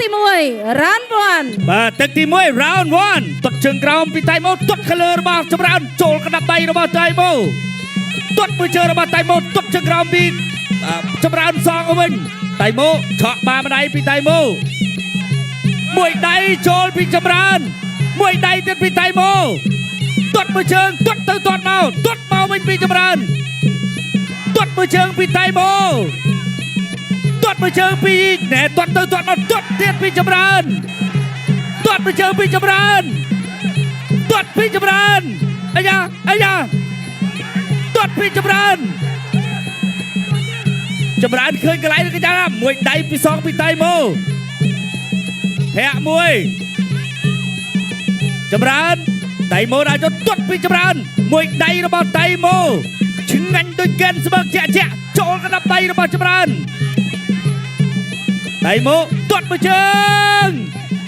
ទី1 round 1បាទទឹកទី1 round 1ទាត់ជើងក្រោមពីតៃម៉ូទាត់ខលើរបស់ចម្រើនចូលកណ្ដាប់ដៃរបស់តៃម៉ូទាត់មួយជើងរបស់តៃម៉ូទាត់ជើងក្រោមពីចម្រើនសងទៅវិញតៃម៉ូឆក់បាម្ដាយពីតៃម៉ូមួយដៃចូលពីចម្រើនមួយដៃទៀតពីតៃម៉ូទាត់មួយជើងទាត់ទៅទាត់មកទាត់មកវិញពីចម្រើនទាត់មួយជើងពីតៃម៉ូទាត់មួយជើងពីណែទាត់ទៅទាត់មកទាត់ទៀតពីចម្រើនទាត់មួយជើងពីចម្រើនទាត់ពីចម្រើនអាយ៉ាទាត់ពីចម្រើនឃើញកន្លែងកញ្ញាមួយដៃពីសងពីតៃម៉ូធាក់មួយចម្រើនតៃម៉ូដាក់ចូលទាត់ពីចម្រើនមួយដៃរបស់តៃម៉ូឆ្ងាញ់ដូចកែនស្មើជាក់ចូលកណ្ដាប់ដៃរបស់ចម្រើនតៃម៉ូទាត់មួយជើង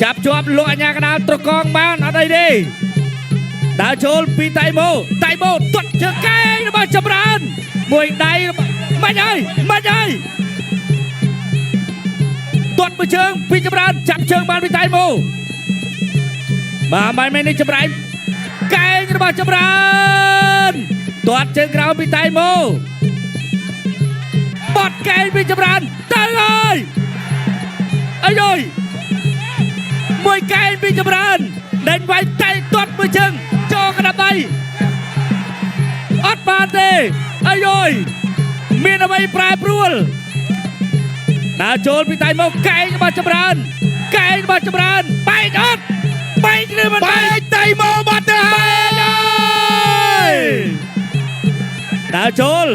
ចាប់ជាប់លោកអញ្ញាកណ្ដាលត្រកងបានអត់អីទេដើរចូលពីតៃម៉ូទាត់ជើងកែងរបស់ចម្រើនមួយដៃមិនហើយទាត់មួយជើងពីចម្រើនចាប់ជើងបានពីតៃម៉ូបាទមិននេះចម្រៃកែងរបស់ចម្រើនទាត់ជើងក្រោមពីតៃម៉ូបត់កែងពីចម្រើនទៅហើយអាយមួយកែងពីចម្រើនដេញវាយតៃទាត់មួយជើងចូលកណ្ដាប់ដៃអត់បានទេអាយមានអ្វីប្រែប្រួលដើរចូលពីតៃម៉ូកែងរបស់ចម្រើនបែកអត់បែកឬមិនបែកតៃម៉ូបាត់ទៅហើយដើរចូល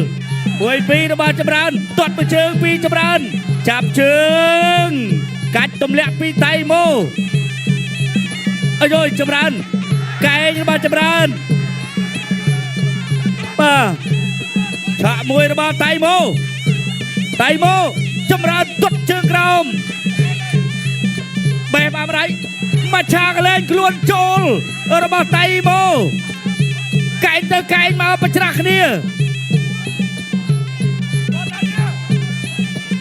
1-2របស់ចម្រើនទាត់មួយជើងពីចម្រើនចាប់ជើងកាច់ទម្លាក់ពីតៃម៉ូអាយចម្រើនកែងរបស់ចម្រើនបាទឆាក់មួយរបស់តៃម៉ូចម្រើនទាត់ជើងក្រោមបេះបាំរៃមកឆាកលែងខ្លួនចូលរបស់តៃម៉ូកែងទៅកែងមកប្រច្រាស់គ្នា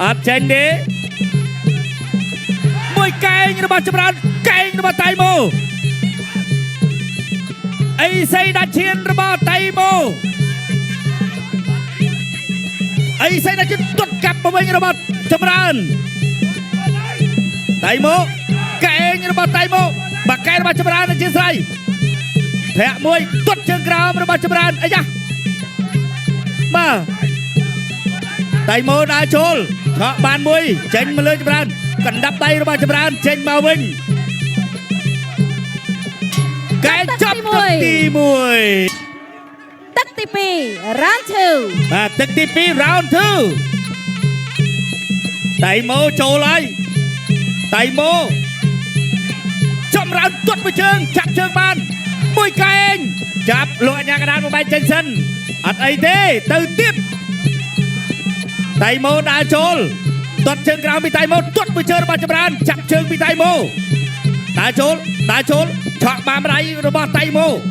អត់ចេញទេមួយកែងរបស់ចម្រើនកែងរបស់តៃម៉ូអីសីដាច់ឈានរបស់តៃម៉ូអីសីដាច់ឈានទាត់កាប់មកវិញរបស់ចម្រើនតៃម៉ូកែងរបស់តៃម៉ូបាក់កែរបស់ចម្រើនជាស្រ័យធាក់មួយទាត់ជើងក្រោមរបស់ចម្រើនអាយ៉ាបាទតៃម៉ូដើរចូលឆក់បានមួយចេញមកលើចម្រើនកណ្ដាប់ដៃរបស់ចម្រើនចេញមកវិញកែចាប់ទឹកទី1ទឹកទី2 round 2បាទទឹកទី2 round 2តៃម៉ូចូលហើយតៃម៉ូចម្រើនទាត់មួយជើងចាប់ជើងបានមួយកែងចាប់លោកអញ្ញាកណ្ដាលមកបែកចេញសិនអត់អីទេទៅទៀតតៃម៉ូដើរចូលទាត់ជើងក្រោមពីតៃម៉ូទាត់មួយជើងរបស់ចម្រើនចាប់ជើងពីតៃម៉ូដើរចូលឆក់បាម្ដាយរបស់តៃម៉ូក្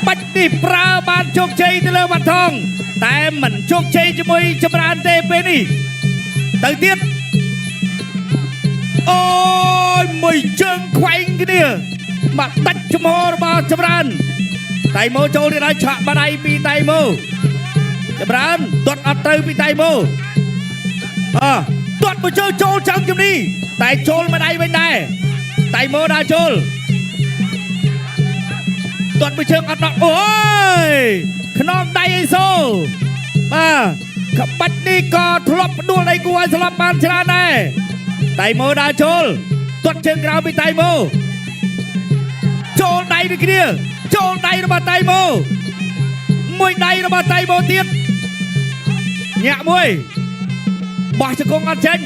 បាច់នេះប្រើបានជោគជ័យទៅលើវ៉ាន់ថងតែមិនជោគជ័យជាមួយចម្រើនទេពេលនេះទៅទៀតអូយមួយជើងខ្វែងគ្នាមកដាច់ចំហរបស់ចម្រើនតៃម៉ូចូលទៀតហើយឆក់បាដៃពីតៃម៉ូចម្រើនទាត់អត់ត្រូវពីតៃម៉ូទាត់មួយជើងចូលចំជំនីតែចូលមួយដៃវិញដែរតៃម៉ូដើរចូលទាត់មួយជើងអត់ដល់អូយខ្នងដៃអីសូបាទក្បាច់នេះក៏ធ្លាប់ផ្ដួលដៃគូឲ្យស្លាប់បានច្រើនដែរតៃម៉ូដើរចូលទាត់ជើងក្រោមពីតៃម៉ូចូលដៃដូចគ្នាចូលដៃរបស់តៃម៉ូមួយដៃរបស់តៃម៉ូទៀតញាក់មួយបោះជង្គង់អត់ចេញ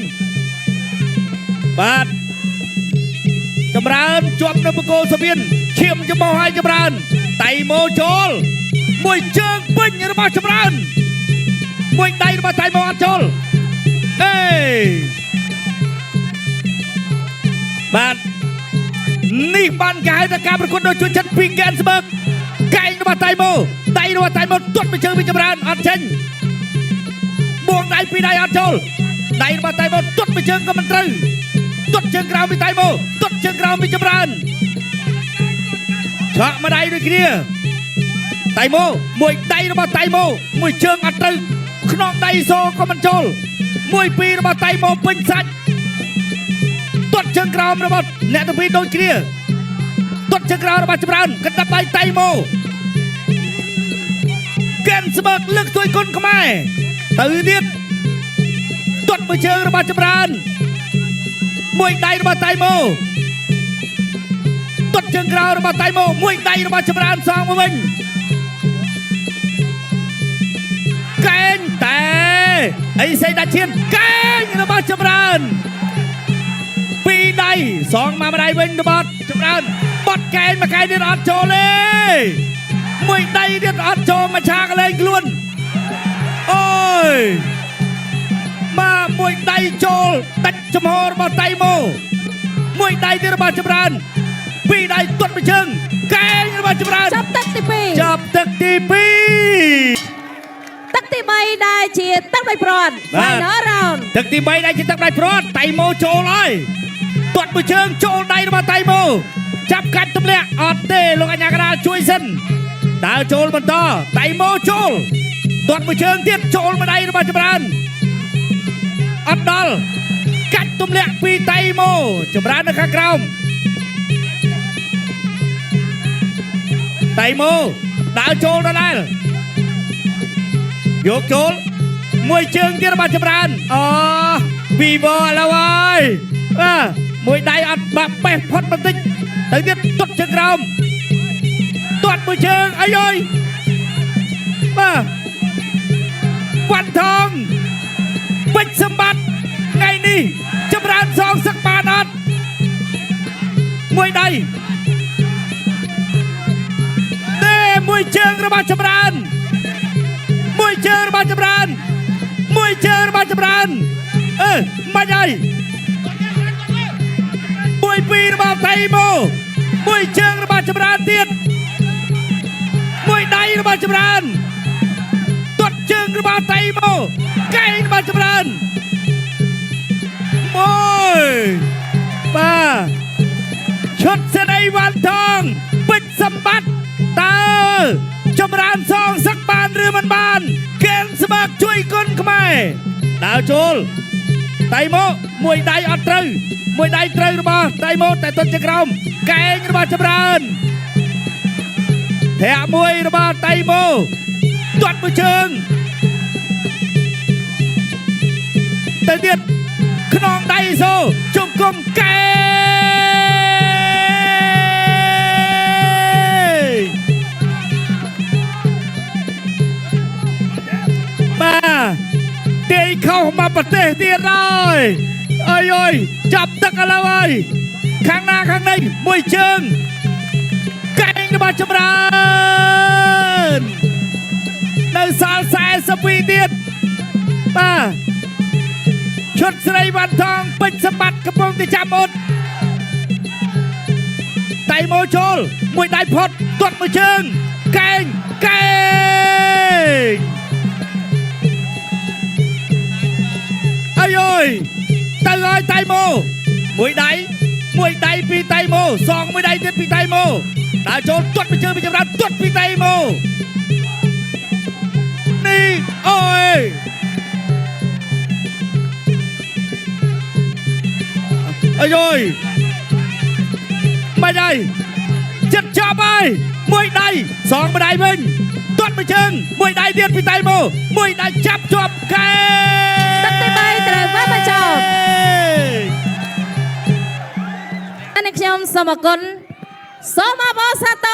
បាទចម្រើនជាប់នៅបង្គោលសវៀនឈាមច្បោះឲ្យចម្រើនតៃម៉ូចូលមួយជើងពេញរបស់ចម្រើនមួយដៃរបស់តៃម៉ូអត់ចូលអេបាទនេះបានគេហៅថាការប្រកួតដោយជួយចិត្តពីកែនស្បឺកកែងរបស់តៃម៉ូដៃរបស់តៃម៉ូទាត់មួយជើងពីចម្រើនអត់ចេញ ួងដៃពីដៃអត់ចូលដៃរបស់តៃម៉ូទុតមួយជើងក៏មិនត្រូវទុតជើងក្រោមពីតៃម៉ូទុតជើងក្រោមពីចម្រើនឆក់មួយដៃដូចគ្នាតៃម៉ូមួយដៃរបស់តៃម៉ូមួយជើងអត់ត្រូវខ្នងដៃសូក៏មិនចូលមួយពីររបស់តៃម៉ូពេញសាច់ទុតជើងក្រោមរបស់អ្នកទាំងពីរដូចគ្នាទុតជើងក្រោមរបស់ចម្រើនកណ្ដាប់ដៃតៃម៉ូកិនស្មើលើកទួយគុណខ្មែរទៅទៀតទុតមួយជើងរបស់ចម្រើនមួយដៃរបស់តៃម៉ូទុតជើងក្រោមរបស់តៃម៉ូមួយដៃរបស់ចម្រើនសងមកវិញកែងតែអីសេដាឈៀនកែងរបស់ចម្រើនពីរដៃសងមកម្ដាយវិញរបស់ចម្រើនបត់កែងមួយកែងទៀតអត់ចូលទេមួយដៃទៀតអត់ចូលមកឆាកលែងខ្លួនអូយមកមួយដៃចូលដាច់ចំហរបស់តៃម៉ូមួយដៃទៀតរបស់ចម្រើនពីរដៃទាត់មួយជើងកែងរបស់ចម្រើនចាប់ទឹកទី2ចាប់ទឹកទី2ទឹកទី3ដែលជាទឹកដៃព្រាត់ Final round ទឹកទី3ដែលជាទឹកដៃព្រាត់តៃម៉ូចូលហើយទាត់មួយជើងចូលដៃរបស់តៃម៉ូចាប់កាច់ទម្លាក់អត់ទេលោកអញ្ញាកណ្ដាលជួយសិនដើរចូលបន្តតៃម៉ូចូលទាត់មួយជើងទៀតចូលមួយដៃរបស់ចម្រើនអត់ដល់កាច់ទម្លាក់ពីតៃម៉ូចម្រើននៅខាងក្រោមតៃម៉ូដើរចូលដល់ដែរយកចូលមួយជើងទៀតរបស់ចម្រើនអូវីវឥឡូវហើយមួយដៃអត់បាក់បេះផុតបន្តិចទៅទៀតទុតជើងក្រោមទាត់មួយជើងអីអើយបាទវ៉ាន់ថងពេជ្រសម្បត្តិថ្ងៃនេះចម្រើនសងសឹកបានអត់មួយដៃទេមួយជើងរបស់ចម្រើនមួយជើងរបស់ចម្រើនមួយជើងរបស់ចម្រើនមិនអីមួយពីររបស់តៃម៉ូមួយជើងរបស់ចម្រើនទៀតមួយដៃរបស់ចម្រើនទាត់ជើងរបស់តៃម៉ូកែងរបស់ចម្រើនមួយបាទឈុតសេនីវ៉ាន់ថងពេជ្រសម្បត្តិតើចម្រើនសងសឹកបានឬមិនបានកែនស្មាក់ជួយគុណខ្មែរដើរចូលតៃម៉ូមួយដៃអត់ត្រូវមួយដៃត្រូវរបស់តៃម៉ូតែទាត់ជើងក្រោមកែងរបស់ចម្រើនធាក់មួយរបស់តៃម៉ូទាត់មួយជើងទៅទៀតខ្នងដៃសូជង្គង់កែបាទទាយខុសមកប្រទេសទៀតហើយអើយអើយចាប់ទឹកឥឡូវហើយខាងណាខាងនេះមួយជើងកែងរបស់ចម្រើននៅសល់42ទៀតបាទឈុតស្រីវ៉ាន់ថងពេជ្រសម្បត្តិកំពុងតែចាំអត់តៃម៉ូចូលមួយដៃផុតទាត់មួយជើងកែងកែងអាយអើយទៅហើយតៃម៉ូមួយដៃពីតៃម៉ូសងមួយដៃទៀតពីតៃម៉ូដើរចូលទាត់មួយជើងពីចម្រើនទាត់ពីតៃម៉ូនេះអូយអាយអើយមិនអីចិត្តចាប់ហើយមួយដៃសងមួយដៃវិញទាត់មួយជើងមួយដៃទៀតពីតៃម៉ូមួយដៃចាប់ជាប់កែទឹកទី3ត្រូវបានបញ្ចប់អានេះខ្ញុំសូមអរគុណសូមអបអរសាទរ